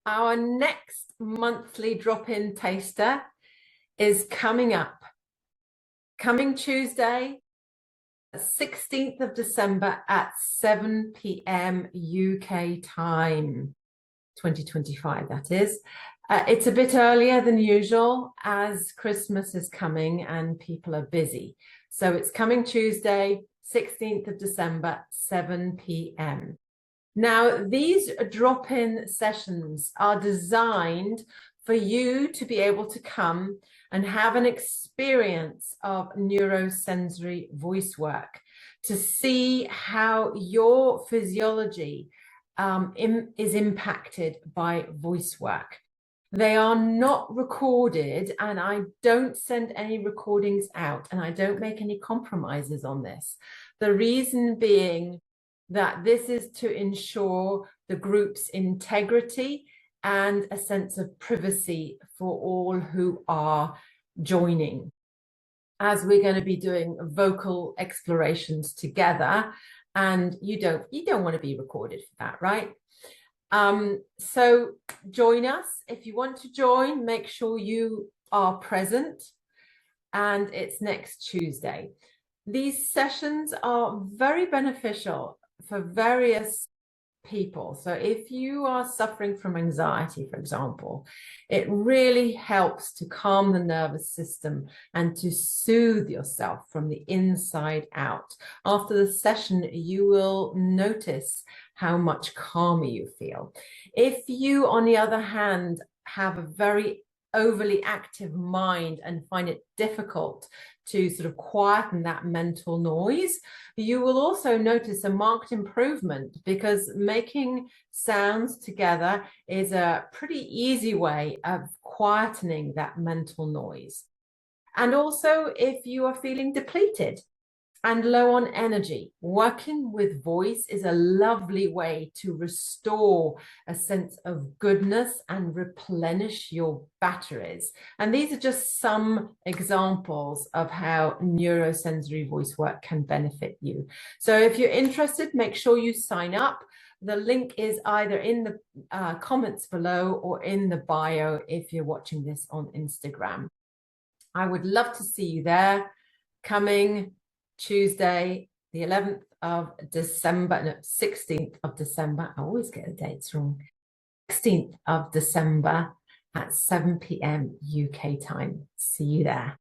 Our next monthly drop-in taster is coming up. Coming Tuesday, 16th of December at 7 p.m. UK time, 2025, that is. It's a bit earlier than usual as Christmas is coming and people are busy. So it's coming Tuesday, 16th of December, 7 p.m. Now, these drop-in sessions are designed for you to be able to come and have an experience of neurosensory voice work, to see how your physiology is impacted by voice work. They are not recorded, and I don't send any recordings out, and I don't make any compromises on this. The reason being that this is to ensure the group's integrity and a sense of privacy for all who are joining. As we're going to be doing vocal explorations together, and you don't want to be recorded for that, right? So join us. If you want to join, make sure you are present, and it's next Tuesday. These sessions are very beneficial for various people. So if you are suffering from anxiety, for example, it really helps to calm the nervous system and to soothe yourself from the inside out. After the session, you will notice how much calmer you feel. If you, on the other hand, have a very overly active mind and find it difficult to sort of quieten that mental noise, you will also notice a marked improvement, because making sounds together is a pretty easy way of quietening that mental noise. And also, if you are feeling depleted and low on energy, working with voice is a lovely way to restore a sense of goodness and replenish your batteries. And these are just some examples of how neurosensory voice work can benefit you. So if you're interested, make sure you sign up. The link is either in the comments below or in the bio if you're watching this on Instagram. I would love to see you there. Coming Tuesday, the 11th of December, no, 16th of December. I always get the dates wrong. 16th of December at 7 p.m. UK time. See you there.